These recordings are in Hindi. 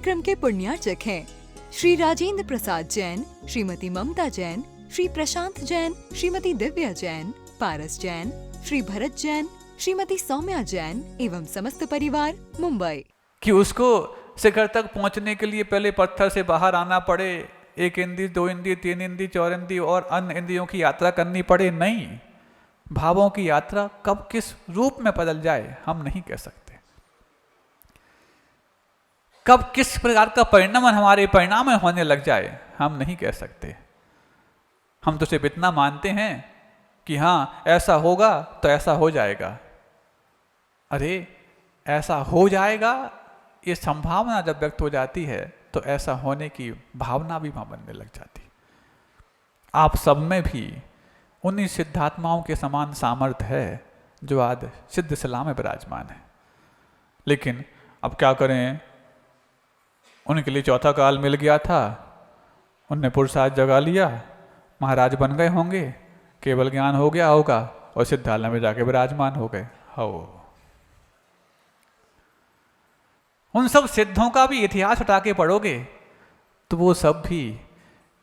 कार्यक्रम के पुण्यार्चक हैं श्री राजेंद्र प्रसाद जैन, श्रीमती ममता जैन, श्री प्रशांत जैन, श्रीमती दिव्या जैन, पारस जैन, श्री भरत जैन, श्रीमती सौम्या जैन एवं समस्त परिवार, मुंबई। कि उसको शिखर तक पहुंचने के लिए पहले पत्थर से बाहर आना पड़े, 1 इंद्रिय 2 इंद्रिय 3 इंद्रिय 4 इंद्रिय और अन्य इंद्रियों की यात्रा करनी पड़े। नहीं, भावों की यात्रा कब किस रूप में बदल जाए हम नहीं कह सकते। कब किस प्रकार का परिणाम हमारे परिणाम में होने लग जाए हम नहीं कह सकते। हम तो सिर्फ इतना मानते हैं कि हाँ ऐसा होगा तो ऐसा हो जाएगा। अरे ऐसा हो जाएगा, ये संभावना जब व्यक्त हो जाती है तो ऐसा होने की भावना भी वहां बनने लग जाती। आप सब में भी उन्हीं सिद्धात्माओं के समान सामर्थ्य है जो आज सिद्ध शिला में विराजमान है। लेकिन अब क्या करें, उनके लिए चौथा काल मिल गया था, उनने पुरुषार्थ जगा लिया, महाराज बन गए होंगे, केवल ज्ञान हो गया होगा और सिद्धालय में जाके विराजमान हो गए। हो उन सब सिद्धों का भी इतिहास उठा के पढ़ोगे तो वो सब भी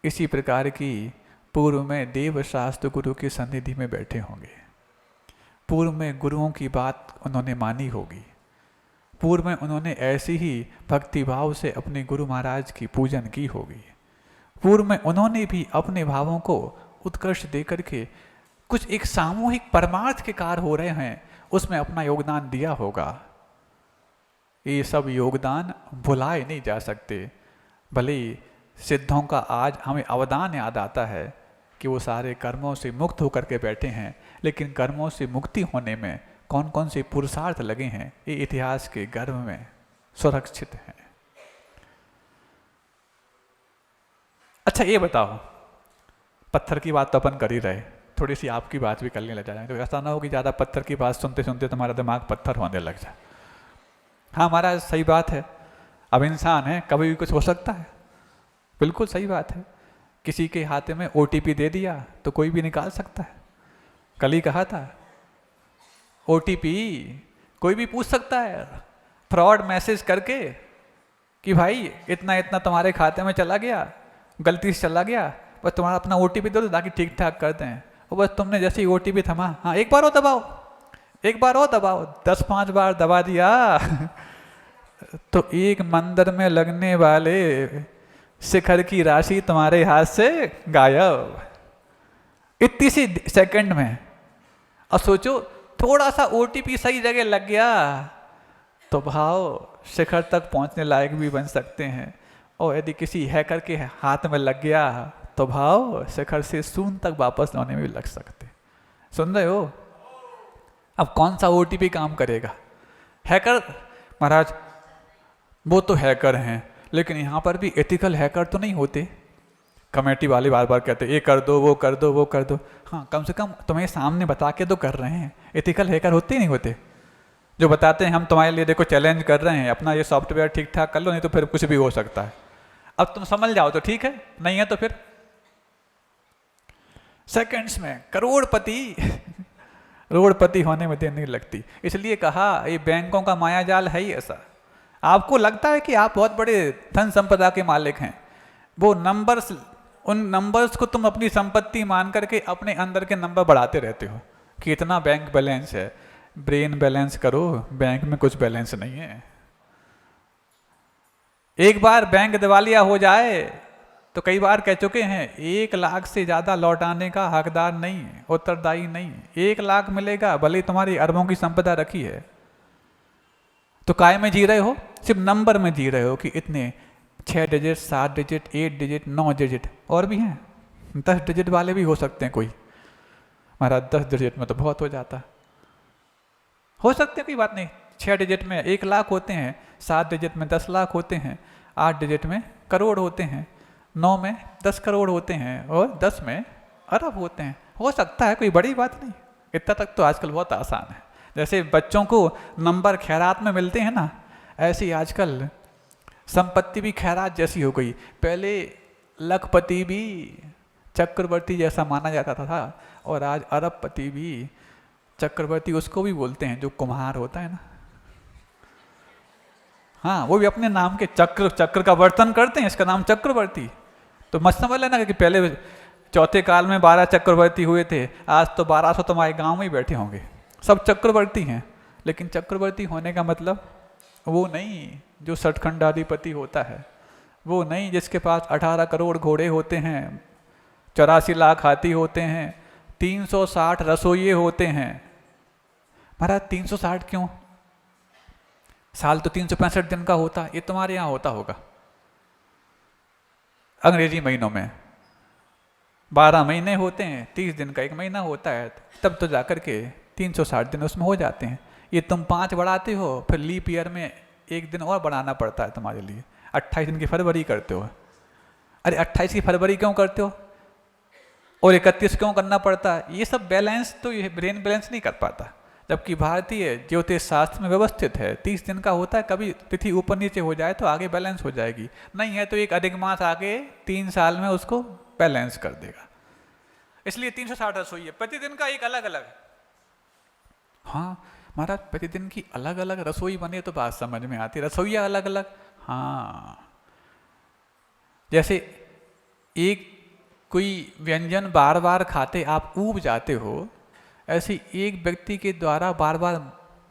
इसी प्रकार की पूर्व में देव शास्त्र गुरु की सन्निधि में बैठे होंगे। पूर्व में गुरुओं की बात उन्होंने मानी होगी, पूर्व में उन्होंने ऐसी ही भक्तिभाव से अपने गुरु महाराज की पूजन की होगी, पूर्व में उन्होंने भी अपने भावों को उत्कर्ष देकर के कुछ एक सामूहिक परमार्थ के कार्य हो रहे हैं उसमें अपना योगदान दिया होगा। ये सब योगदान भुलाए नहीं जा सकते। भले सिद्धों का आज हमें अवदान याद आता है कि वो सारे कर्मों से मुक्त होकर के बैठे हैं, लेकिन कर्मों से मुक्ति होने में कौन कौन से पुरुषार्थ लगे हैं ये इतिहास के गर्भ में सुरक्षित हैं। अच्छा ये बताओ, पत्थर की बात तो अपन कर ही रहे, थोड़ी सी आपकी बात भी करने लग जाए तो ऐसा ना हो कि ज़्यादा पत्थर की बात सुनते सुनते तुम्हारा दिमाग पत्थर होने लग जाए। हाँ महाराज सही बात है, अब इंसान है कभी भी कुछ हो सकता है, बिल्कुल सही बात है। किसी के हाथ में OTP दे दिया तो कोई भी निकाल सकता है। कल ही कहा था OTP कोई भी पूछ सकता है, फ्रॉड मैसेज करके कि भाई इतना इतना तुम्हारे खाते में चला गया, गलती से चला गया, बस तुम्हारा अपना OTP दे दो ताकि ठीक ठाक कर दें। और बस तुमने जैसे ही OTP थमा, हाँ एक बार और दबाओ, एक बार और दबाओ, 10-5 बार दबा दिया तो एक मंदिर में लगने वाले शिखर की राशि तुम्हारे हाथ से गायब, इतनी सी सेकंड में। अब सोचो थोड़ा सा OTP सही जगह लग गया तो भाव शिखर तक पहुंचने लायक भी बन सकते हैं, और यदि किसी हैकर के हाथ में लग गया तो भाव शिखर से शून्य तक वापस लाने में भी लग सकते। सुन रहे हो? अब कौन सा OTP काम करेगा? हैकर महाराज वो तो हैकर हैं, लेकिन यहाँ पर भी एथिकल हैकर तो नहीं होते। कमेटी वाले बार बार कहते ये कर दो वो कर दो वो कर दो, हाँ कम से कम तुम्हें सामने बता के तो कर रहे हैं। एथिकल हैकर होते ही नहीं होते जो बताते हैं हम तुम्हारे लिए देखो चैलेंज कर रहे हैं, अपना ये सॉफ्टवेयर ठीक ठाक कर लो नहीं तो फिर कुछ भी हो सकता है। अब तुम समझ जाओ तो ठीक है, नहीं है तो फिर सेकंड्स में करोड़पति करोड़पति होने में देर नहीं लगती। इसलिए कहा ये बैंकों का मायाजाल है ही ऐसा। आपको लगता है कि आप बहुत बड़े धन संपदा के मालिक हैं, वो नंबर्स, उन नंबर्स को तुम अपनी संपत्ति मान करके अपने अंदर के नंबर बढ़ाते रहते हो कि इतना बैंक बैलेंस है। ब्रेन बैलेंस करो, बैंक में कुछ बैलेंस नहीं है। एक बार बैंक दिवालिया हो जाए तो कई बार कह चुके हैं 1 लाख से ज्यादा लौटाने का हकदार नहीं है, उत्तरदायी नहीं है। 1 लाख मिलेगा भले तुम्हारी अरबों की संपदा रखी है, तो काय में जी रहे हो? सिर्फ नंबर में जी रहे हो कि इतने 6 डिजिट 7 डिजिट 8 डिजिट 9 डिजिट, और भी हैं 10 डिजिट वाले भी हो सकते हैं। कोई महाराज 10 डिजिट में तो बहुत हो जाता, हो सकते हैं कोई बात नहीं। 6 डिजिट में 1 लाख होते हैं, 7 डिजिट में 10 लाख होते हैं, 8 डिजिट में करोड़ होते हैं, 9 में 10 करोड़ होते हैं और 10 में अरब होते हैं। हो सकता है, कोई बड़ी बात नहीं। इतना तक तो आजकल बहुत आसान है। जैसे बच्चों को नंबर खैरात में मिलते हैं ना, ऐसी आजकल संपत्ति भी खैरात जैसी हो गई। पहले लखपति भी चक्रवर्ती जैसा माना जाता था और आज अरबपति भी चक्रवर्ती उसको भी बोलते हैं जो कुम्हार होता है ना। हाँ, वो भी अपने नाम के चक्र, चक्र का वर्तन करते हैं, इसका नाम चक्रवर्ती। तो मत समझ लेना कि पहले चौथे काल में 12 चक्रवर्ती हुए थे, आज तो 1200 तुम्हारे गांव में ही बैठे होंगे, सब चक्रवर्ती हैं। लेकिन चक्रवर्ती होने का मतलब वो नहीं जो सठखंडाधिपति होता है, वो नहीं जिसके पास 18 करोड़ घोड़े होते हैं, 84 लाख हाथी होते हैं, 360 रसोइये होते हैं। महाराज 360 क्यों? साल तो 365 दिन का होता, ये तुम्हारे यहाँ होता होगा अंग्रेजी महीनों में 12 महीने होते हैं, 30 दिन का एक महीना होता है, तब तो जाकर के 360 दिन उसमें हो जाते हैं। ये तुम 5 बढ़ाते हो, फिर लीप ईयर में एक दिन और बढ़ाना पड़ता है तुम्हारे लिए, 28 दिन की फरवरी करते हो। अरे 28 की फरवरी क्यों करते हो और 31 क्यों करना पड़ता है? ये सब बैलेंस तो ये ब्रेन बैलेंस नहीं कर पाता। जबकि भारतीय ज्योतिष शास्त्र में व्यवस्थित है, 30 दिन का होता है, कभी तिथि ऊपर नीचे हो जाए तो आगे बैलेंस हो जाएगी, नहीं है तो एक अधिक मास आगे 3 साल में उसको बैलेंस कर देगा। इसलिए 360 रसोई है, प्रतिदिन का एक अलग अलग। हाँ महाराज, प्रतिदिन की अलग अलग रसोई बने तो बात समझ में आती, रसोइया अलग अलग। हाँ, जैसे एक कोई व्यंजन बार बार खाते आप ऊब जाते हो, ऐसे एक व्यक्ति के द्वारा बार बार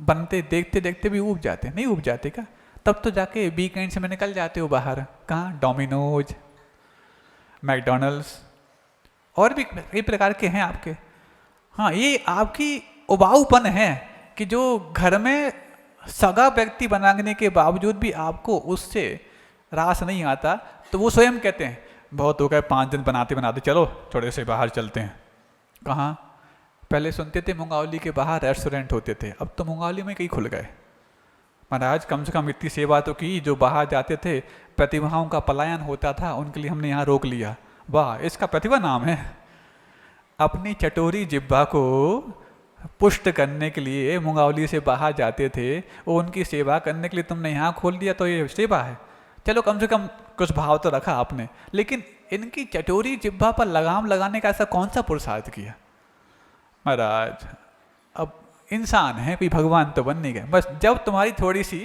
बनते देखते देखते भी ऊब जाते, नहीं ऊब जाते क्या? तब तो जाके वीकेंड्स में निकल जाते हो बाहर, कहाँ? डोमिनोज, मैकडोनल्ड्स और भी कई प्रकार के हैं आपके। हाँ, ये आपकी उबाऊपन है कि जो घर में सगा व्यक्ति बनाने के बावजूद भी आपको उससे रास नहीं आता, तो वो स्वयं कहते हैं बहुत हो गए 5 दिन बनाते बनाते, चलो थोड़े से बाहर चलते हैं। कहाँ? पहले सुनते थे मुंगावली के बाहर रेस्टोरेंट होते थे, अब तो मुंगावली में कई खुल गए। महाराज कम से कम इतनी सेवा तो की, जो बाहर जाते थे प्रतिभाओं का पलायन होता था, उनके लिए हमने यहाँ रोक लिया। वाह, इसका प्रतिभा नाम है। अपनी चटोरी जिब्बा को पुष्ट करने के लिए मुंगावली से बाहर जाते थे, वो उनकी सेवा करने के लिए तुमने यहाँ खोल दिया, तो ये सेवा है। चलो कम से कम कुछ भाव तो रखा आपने, लेकिन इनकी चटोरी जिब्बा पर लगाम लगाने का ऐसा कौन सा पुरुषार्थ किया? महाराज अब इंसान है, कोई भगवान तो बन नहीं गए। बस जब तुम्हारी थोड़ी सी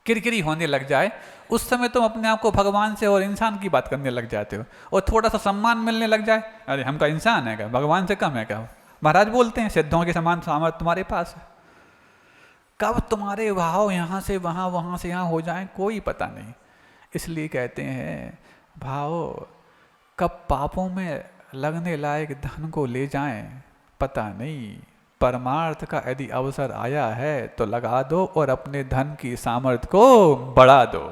किरकिरी होने लग जाए, उस समय तुम अपने आप को भगवान से और इंसान की बात करने लग जाते हो, और थोड़ा सा सम्मान मिलने लग जाए, अरे हम का इंसान है क्या, भगवान से कम है क्या? महाराज बोलते हैं सिद्धों के समान सामर्थ्य तुम्हारे पास है। कब तुम्हारे भाव यहाँ से वहाँ, वहाँ से यहाँ हो जाएं कोई पता नहीं। इसलिए कहते हैं भाव कब पापों में लगने लायक धन को ले जाएं पता नहीं। परमार्थ का यदि अवसर आया है तो लगा दो और अपने धन की सामर्थ्य को बढ़ा दो।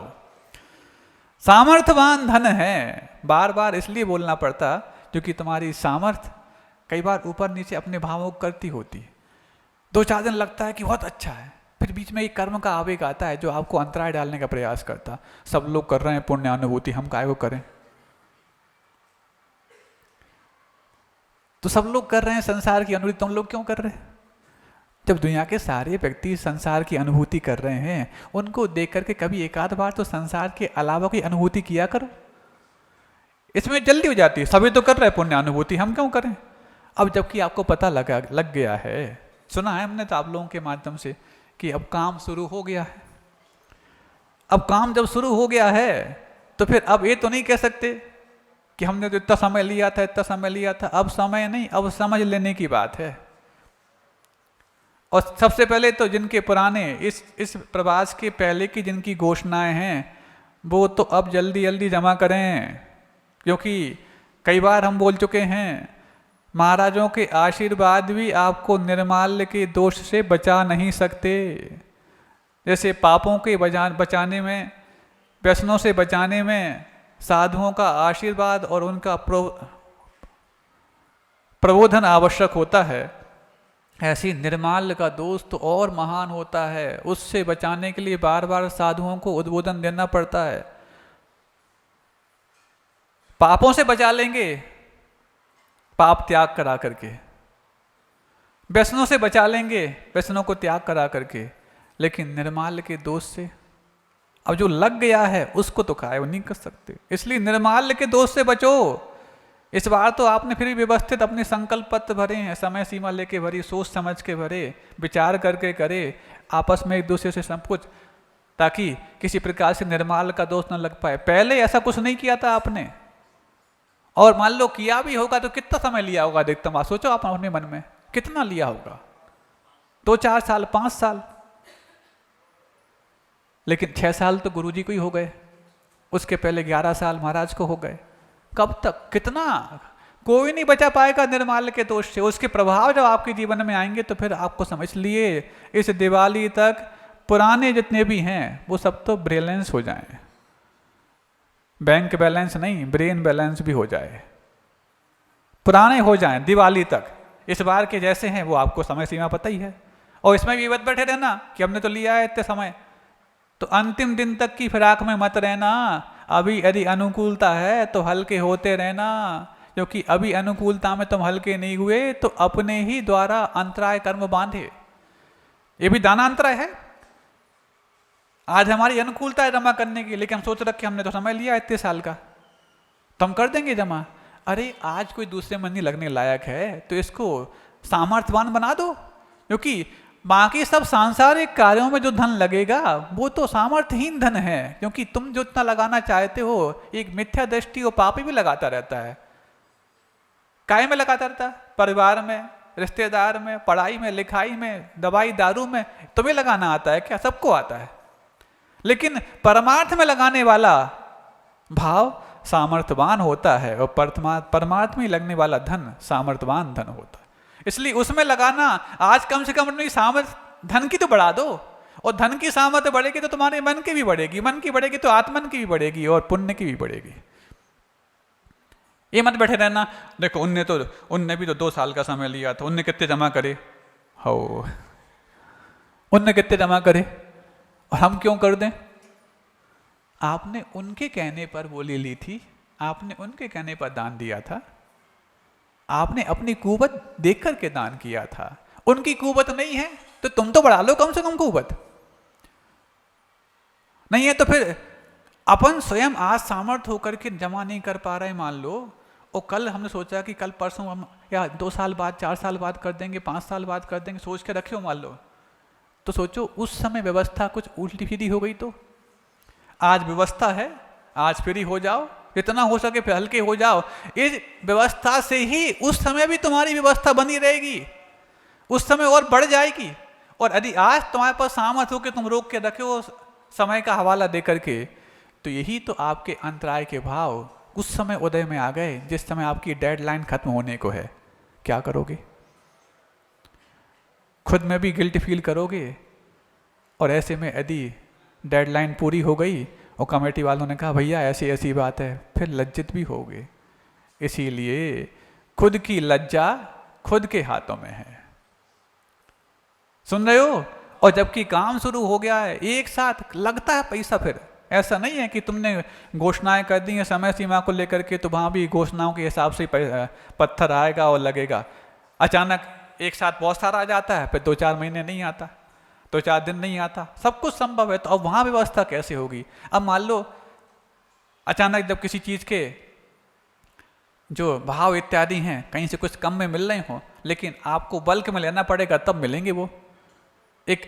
सामर्थ्यवान धन है, बार बार इसलिए बोलना पड़ता क्योंकि तुम्हारी सामर्थ्य कई बार ऊपर नीचे अपने भावों को करती होती है। 2-4 दिन लगता है कि बहुत अच्छा है, फिर बीच में एक कर्म का आवेग आता है जो आपको अंतराय डालने का प्रयास करता। सब लोग कर रहे हैं पुण्यानुभूति, हम काहे को करें? तो सब लोग कर रहे हैं संसार की अनुभूति, तुम लोग क्यों कर रहे हैं? जब दुनिया के सारे व्यक्ति संसार की अनुभूति कर रहे हैं, उनको देख करके कभी एक आध बार तो संसार के अलावा कोई अनुभूति किया करो। इसमें जल्दी हो जाती है, सभी तो कर रहे हैं पुण्य अनुभूति, हम क्यों करें? अब जबकि आपको पता लग गया है, सुना है हमने तो आप लोगों के माध्यम से कि अब काम शुरू हो गया है। अब काम जब शुरू हो गया है तो फिर अब ये तो नहीं कह सकते कि हमने तो इतना समय लिया था, इतना समय लिया था। अब समय नहीं, अब समझ लेने की बात है। और सबसे पहले तो जिनके पुराने इस प्रवास के पहले की जिनकी घोषणाएं हैं वो तो अब जल्दी जल्दी जमा करें, क्योंकि कई बार हम बोल चुके हैं महाराजों के आशीर्वाद भी आपको निर्माल्य के दोष से बचा नहीं सकते। जैसे पापों के बचाने में, व्यसनों से बचाने में साधुओं का आशीर्वाद और उनका प्रबोधन आवश्यक होता है, ऐसी निर्माल्य का दोष तो और महान होता है। उससे बचाने के लिए बार बार साधुओं को उद्बोधन देना पड़ता है। पापों से बचा लेंगे पाप त्याग करा करके, व्यसनों से बचा लेंगे व्यसनों को त्याग करा करके, लेकिन निर्माल्य के दोष से अब जो लग गया है उसको तो काहे नहीं कर सकते। इसलिए निर्माल्य के दोष से बचो। इस बार तो आपने फिर व्यवस्थित अपने संकल्प पत्र भरे हैं, समय सीमा लेके भरी, सोच समझ के भरे, विचार करके करे, आपस में एक दूसरे से सब कुछ ताकि किसी प्रकार से निर्माल का दोष न लग पाए। पहले ऐसा कुछ नहीं किया था आपने, और मान लो किया भी होगा तो कितना समय लिया होगा अधिकतम? आप सोचो आप अपने मन में कितना लिया होगा, 2-4 साल, 5 साल। लेकिन 6 साल तो गुरुजी को ही हो गए, उसके पहले 11 साल महाराज को हो गए। कब तक, कितना? कोई नहीं बचा पाएगा निर्माल्य के दोष से। उसके प्रभाव जब आपके जीवन में आएंगे तो फिर आपको समझ लिए इस दिवाली तक पुराने जितने भी हैं वो सब तो बैलेंस हो जाएं। बैंक बैलेंस नहीं, ब्रेन बैलेंस भी हो जाए, पुराने हो जाएं दिवाली तक। इस बार के जैसे हैं वो आपको समय सीमा पता ही है। और इसमें भी मत बैठे रहना कि हमने तो लिया है इतने समय, तो अंतिम दिन तक की फिराक में मत रहना। अभी यदि अनुकूलता है तो हल्के होते रहना, क्योंकि अभी अनुकूलता में तुम हल्के नहीं हुए तो अपने ही द्वारा अंतराय कर्म बांधे। ये भी दानांतराय है। आज हमारी अनुकूलता है जमा करने की, लेकिन हम सोच रखे हमने तो समय लिया इतने साल का, तो हम कर देंगे जमा। अरे आज कोई दूसरे मन नहीं लगने लायक है तो इसको सामर्थ्यवान बना दो, क्योंकि बाकी सब सांसारिक कार्यों में जो धन लगेगा वो तो सामर्थ्यहीन धन है। क्योंकि तुम जो इतना लगाना चाहते हो, एक मिथ्या दृष्टि और पापी भी लगाता रहता है। काय में लगाता रहता है? परिवार में, रिश्तेदार में, पढ़ाई में, लिखाई में, दवाई दारू में। तुम्हें लगाना आता है क्या? सबको आता है। लेकिन परमार्थ में लगाने वाला भाव सामर्थ्यवान होता है, और परमार्थ में लगने वाला धन सामर्थ्यवान धन होता है। इसलिए उसमें लगाना। आज कम से कम अपनी सामर्थ्य धन की तो बढ़ा दो, और धन की सामर्थ्य बढ़ेगी तो तुम्हारे मन की भी बढ़ेगी, मन की बढ़ेगी तो आत्मन की भी बढ़ेगी, और पुण्य की भी बढ़ेगी। ये मत बैठे रहना देखो उनने भी तो 2 साल का समय लिया था, उनने कितने जमा करे, हो उनने कितने जमा करे और हम क्यों कर दें? आपने उनके कहने पर बोली ली थी, आपने उनके कहने पर दान दिया था, आपने अपनी कुवत देख करके दान किया था। उनकी कुवत नहीं है तो तुम तो बढ़ा लो कम से कम कुवत। नहीं है तो फिर अपन स्वयं आज सामर्थ्य होकर के जमा नहीं कर पा रहे मान लो, और कल हमने सोचा कि कल परसों हम या 2 साल बाद, 4 साल बाद कर देंगे, 5 साल बाद कर देंगे, सोच के रखे हो मान लो, तो सोचो उस समय व्यवस्था कुछ उल्टी सीधी हो गई तो। आज व्यवस्था है, आज फ्री हो जाओ, जितना हो सके फिर हल्के हो जाओ। इस व्यवस्था से ही उस समय भी तुम्हारी व्यवस्था बनी रहेगी, उस समय और बढ़ जाएगी। और यदि आज तुम्हारे पास सामर्थ्य हो कि तुम रोक के रखे हो समय का हवाला दे करके, तो यही तो आपके अंतराय के भाव उस समय उदय में आ गए जिस समय आपकी डेडलाइन खत्म होने को है। क्या करोगे? खुद में भी गिल्ट फील करोगे, और ऐसे में यदि डेडलाइन पूरी हो गई और कमेटी वालों ने कहा भैया ऐसी ऐसी बात है, फिर लज्जित भी होगे। इसीलिए खुद की लज्जा खुद के हाथों में है। सुन रहे हो? और जबकि काम शुरू हो गया है, एक साथ लगता है पैसा। फिर ऐसा नहीं है कि तुमने घोषणाएं कर दी हैं समय सीमा को लेकर के, तो वहाँ भी घोषणाओं के हिसाब से पत्थर आएगा और लगेगा। अचानक एक साथ बहुत सारा आ जाता है, फिर 2-4 महीने नहीं आता, 2-4 दिन नहीं आता, सब कुछ संभव है। तो अब वहाँ व्यवस्था कैसे होगी? अब मान लो अचानक जब किसी चीज़ के जो भाव इत्यादि हैं कहीं से कुछ कम में मिल रहे हों, लेकिन आपको बल्क में लेना पड़ेगा तब मिलेंगे, वो एक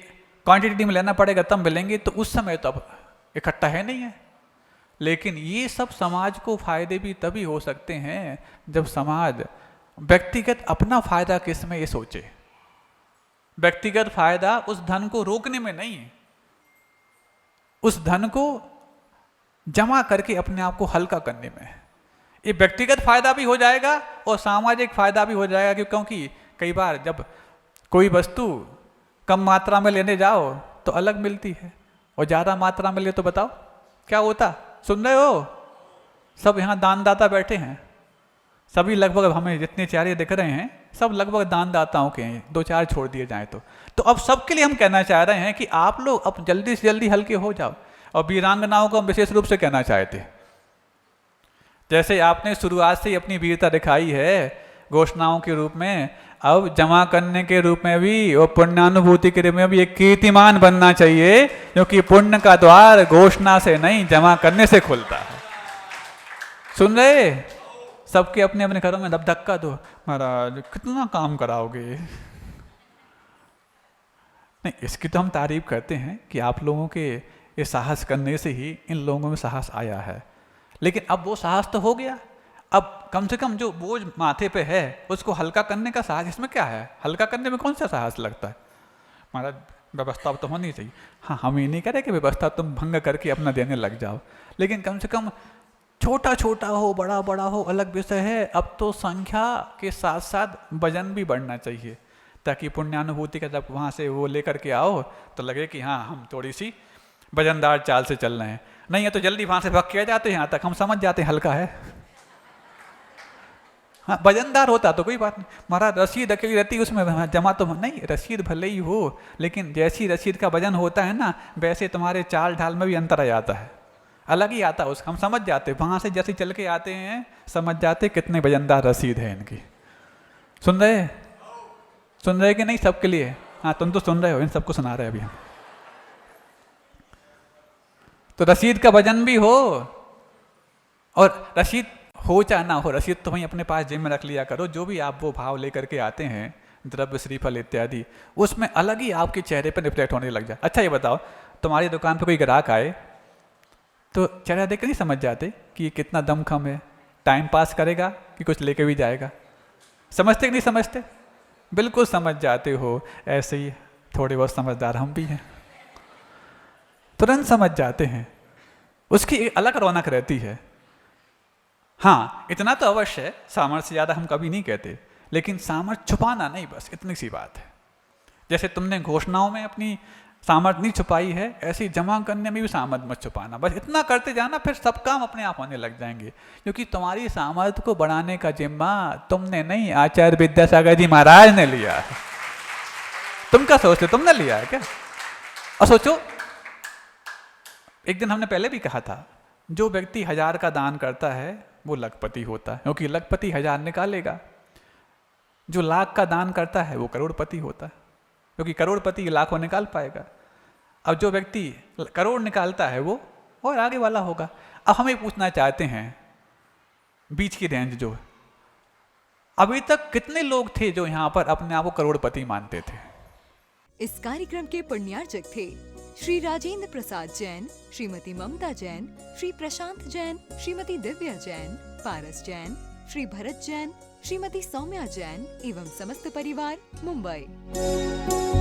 क्वांटिटी में लेना पड़ेगा तब मिलेंगे, तो उस समय तो अब इकट्ठा है नहीं है। लेकिन ये सब समाज को फायदे भी तभी हो सकते हैं जब समाज व्यक्तिगत अपना फायदा किस में ये सोचे। व्यक्तिगत फायदा उस धन को रोकने में नहीं है, उस धन को जमा करके अपने आप को हल्का करने में है। ये व्यक्तिगत फायदा भी हो जाएगा और सामाजिक फायदा भी हो जाएगा, क्योंकि कई बार जब कोई वस्तु कम मात्रा में लेने जाओ तो अलग मिलती है, और ज़्यादा मात्रा में ले तो बताओ क्या होता? सुन रहे हो? सब यहाँ दानदाता बैठे हैं, सभी लगभग हमें जितने चेहरे दिख रहे हैं सब लगभग दानदाताओं के हैं, 2-4 छोड़ दिए जाएं तो अब सबके लिए हम कहना चाह रहे हैं कि आप लोग अब जल्दी से जल्दी हल्के हो जाओ। और वीरांगनाओं को हम विशेष रूप से कहना चाहते हैं, जैसे आपने शुरुआत से ही अपनी वीरता दिखाई है घोषणाओं के रूप में, अब जमा करने के रूप में भी और पुण्यानुभूति के रूप में भी एक कीर्तिमान बनना चाहिए, क्योंकि पुण्य का द्वार घोषणा से नहीं जमा करने से खुलता है। सुन रहे? सबके अपने अपने घरों में धक्का दो, महाराज कितना काम कराओगे। नहीं, इसकी तो हम तारीफ करते हैं कि आप लोगों के ये साहस करने से ही इन लोगों में साहस आया है। लेकिन अब वो साहस तो हो गया, अब कम से कम जो बोझ माथे पे है उसको हल्का करने का साहस, इसमें क्या है? हल्का करने में कौन सा साहस लगता है? महाराज व्यवस्था तो होनी चाहिए। हाँ, हम ये नहीं कह रहे कि व्यवस्था तुम भंग करके अपना देने लग जाओ, लेकिन कम से कम छोटा छोटा हो बड़ा बड़ा हो अलग विषय है। अब तो संख्या के साथ साथ वजन भी बढ़ना चाहिए, ताकि पुण्यानुभूति का जब वहाँ से वो लेकर के आओ तो लगे कि हाँ हम थोड़ी सी वजनदार चाल से चल रहे हैं। नहीं है तो जल्दी वहाँ से भाग के आ जाते हैं, यहाँ तक हम समझ जाते हैं हल्का है। हाँ, वजनदार होता तो कोई बात नहीं। महाराज रसीद अकेली रहती उसमें जमा तो नहीं, रसीद भले ही हो, लेकिन जैसी रसीद का वजन होता है ना, वैसे तुम्हारे चाल ढाल में भी अंतर आ जाता है, अलग ही आता है उसका। हम समझ जाते वहाँ से जैसे चल के आते हैं, समझ जाते कितने वजनदार रसीद है इनकी। सुन रहे कि नहीं सबके लिए? हाँ, तुम तो सुन रहे हो, इन सबको सुना रहे अभी हम। तो रसीद का वजन भी हो, और रसीद हो चाहे ना हो, रसीद तो वहीं अपने पास जेब में रख लिया करो। जो भी आप वो भाव लेकर के आते हैं, द्रव्य श्रीफल इत्यादि, उसमें अलग ही आपके चेहरे पर रिफ्लेक्ट होने लग जाए। अच्छा ये बताओ, तुम्हारी दुकान पर कोई ग्राहक आए तो चेहरा देख कर नहीं समझ जाते कि ये कितना दमखम है, टाइम पास करेगा कि कुछ लेके भी जाएगा? समझते कि नहीं समझते? बिल्कुल समझ जाते हो। ऐसे ही थोड़े बहुत समझदार हम भी हैं, तुरंत समझ जाते हैं। उसकी एक अलग रौनक रहती है। हाँ, इतना तो अवश्य है, सामर्थ्य से ज़्यादा हम कभी नहीं कहते, लेकिन सामर्थ्य छुपाना नहीं, बस इतनी सी बात है। जैसे तुमने घोषणाओं में अपनी सामर्थ्य नहीं छुपाई है, ऐसे जमा करने में भी सामर्थ्य मत छुपाना। बस इतना करते जाना, फिर सब काम अपने आप होने लग जाएंगे। क्योंकि तुम्हारी सामर्थ्य को बढ़ाने का जिम्मा तुमने नहीं, आचार्य विद्यासागर जी महाराज ने लिया है। तुम क्या सोचते, तुमने लिया है क्या? और सोचो, एक दिन हमने पहले भी कहा था, जो व्यक्ति 1000 का दान करता है वो लखपति होता है, क्योंकि लखपति 1000 निकालेगा। जो लाख का दान करता है वो करोड़पति होता है, क्योंकि करोड़पति लाखों निकाल पाएगा। अब जो व्यक्ति करोड़ निकालता है वो और आगे वाला होगा। अब हमें पूछना चाहते हैं, बीच की रेंज जो अभी तक कितने लोग थे जो यहाँ पर अपने आप को करोड़पति मानते थे? इस कार्यक्रम के पुण्यार्चक थे श्री राजेंद्र प्रसाद जैन, श्रीमती ममता जैन, श्री प्रशांत जैन, श्रीमती दिव्या जैन, पारस जैन, श्री भरत जैन, श्रीमती सौम्या जैन एवं समस्त परिवार, मुंबई।